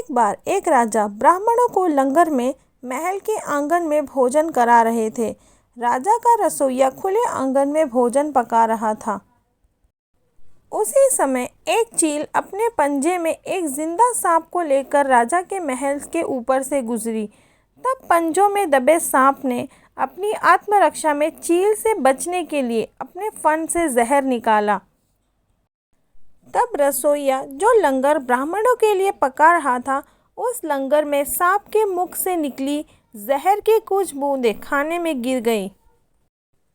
एक बार एक राजा ब्राह्मणों को लंगर में महल के आंगन में भोजन करा रहे थे। राजा का रसोइया खुले आंगन में भोजन पका रहा था। उसी समय एक चील अपने पंजे में एक जिंदा सांप को लेकर राजा के महल के ऊपर से गुजरी। तब पंजों में दबे सांप ने अपनी आत्मरक्षा में चील से बचने के लिए अपने फन से जहर निकाला। तब रसोइया जो लंगर ब्राह्मणों के लिए पका रहा था, उस लंगर में सांप के मुख से निकली जहर की कुछ बूंदें खाने में गिर गई।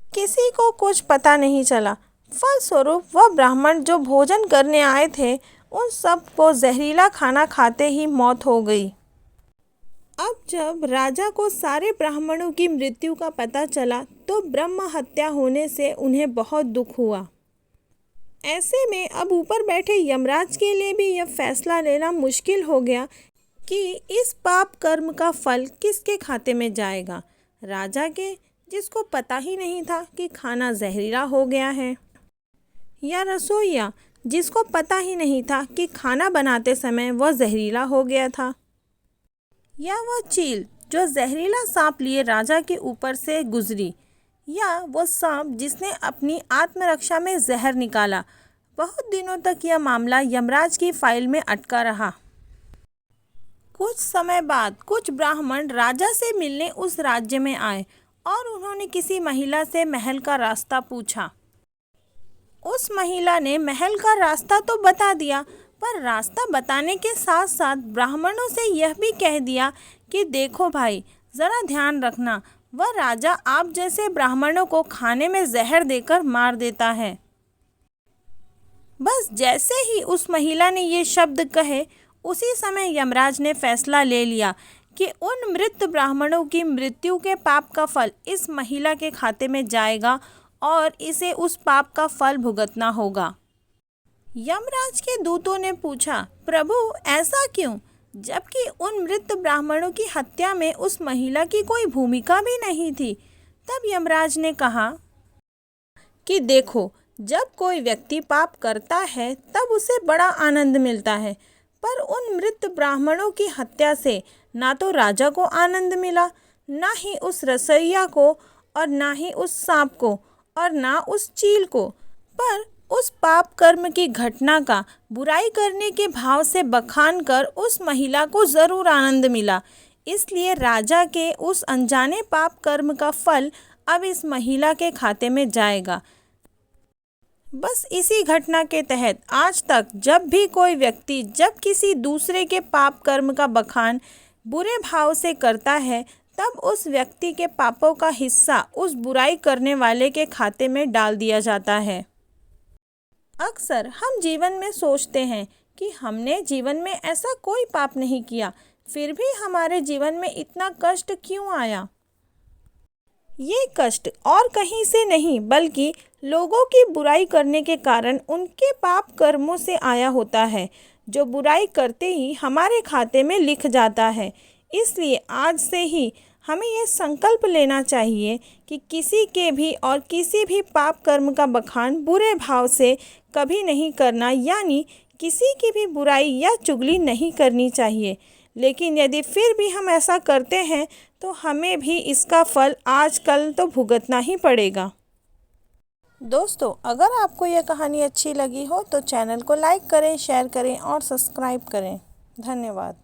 किसी को कुछ पता नहीं चला। फलस्वरूप वह ब्राह्मण जो भोजन करने आए थे, उन सब को जहरीला खाना खाते ही मौत हो गई। अब जब राजा को सारे ब्राह्मणों की मृत्यु का पता चला तो ब्रह्म हत्या होने से उन्हें बहुत दुख हुआ। ऐसे में अब ऊपर बैठे यमराज के लिए भी यह फैसला लेना मुश्किल हो गया कि इस पाप कर्म का फल किसके खाते में जाएगा। राजा के, जिसको पता ही नहीं था कि खाना जहरीला हो गया है, या रसोइया, जिसको पता ही नहीं था कि खाना बनाते समय वह जहरीला हो गया था, या वह चील जो जहरीला सांप लिए राजा के ऊपर से गुजरी, या वो सांप जिसने अपनी आत्मरक्षा में जहर निकाला। बहुत दिनों तक यह मामला यमराज की फाइल में अटका रहा। कुछ समय बाद कुछ ब्राह्मण राजा से मिलने उस राज्य में आए और उन्होंने किसी महिला से महल का रास्ता पूछा। उस महिला ने महल का रास्ता तो बता दिया, पर रास्ता बताने के साथ साथ ब्राह्मणों से यह भी कह दिया कि देखो भाई, ज़रा ध्यान रखना, वह राजा आप जैसे ब्राह्मणों को खाने में जहर देकर मार देता है। बस जैसे ही उस महिला ने ये शब्द कहे, उसी समय यमराज ने फैसला ले लिया कि उन मृत ब्राह्मणों की मृत्यु के पाप का फल इस महिला के खाते में जाएगा और इसे उस पाप का फल भुगतना होगा। यमराज के दूतों ने पूछा, प्रभु ऐसा क्यों, जबकि उन मृत ब्राह्मणों की हत्या में उस महिला की कोई भूमिका भी नहीं थी। तब यमराज ने कहा कि देखो, जब कोई व्यक्ति पाप करता है तब उसे बड़ा आनंद मिलता है, पर उन मृत ब्राह्मणों की हत्या से ना तो राजा को आनंद मिला, ना ही उस रसोइया को, और ना ही उस सांप को, और ना उस चील को, पर उस पाप कर्म की घटना का बुराई करने के भाव से बखान कर उस महिला को ज़रूर आनंद मिला। इसलिए राजा के उस अनजाने पाप कर्म का फल अब इस महिला के खाते में जाएगा। बस इसी घटना के तहत आज तक जब भी कोई व्यक्ति जब किसी दूसरे के पाप कर्म का बखान बुरे भाव से करता है, तब उस व्यक्ति के पापों का हिस्सा उस बुराई करने वाले के खाते में डाल दिया जाता है। अक्सर हम जीवन में सोचते हैं कि हमने जीवन में ऐसा कोई पाप नहीं किया, फिर भी हमारे जीवन में इतना कष्ट क्यों आया। ये कष्ट और कहीं से नहीं बल्कि लोगों की बुराई करने के कारण उनके पाप कर्मों से आया होता है, जो बुराई करते ही हमारे खाते में लिख जाता है। इसलिए आज से ही हमें यह संकल्प लेना चाहिए कि किसी के भी और किसी भी पाप कर्म का बखान बुरे भाव से कभी नहीं करना, यानी किसी की भी बुराई या चुगली नहीं करनी चाहिए। लेकिन यदि फिर भी हम ऐसा करते हैं तो हमें भी इसका फल आजकल तो भुगतना ही पड़ेगा। दोस्तों, अगर आपको यह कहानी अच्छी लगी हो तो चैनल को लाइक करें, शेयर करें और सब्सक्राइब करें। धन्यवाद।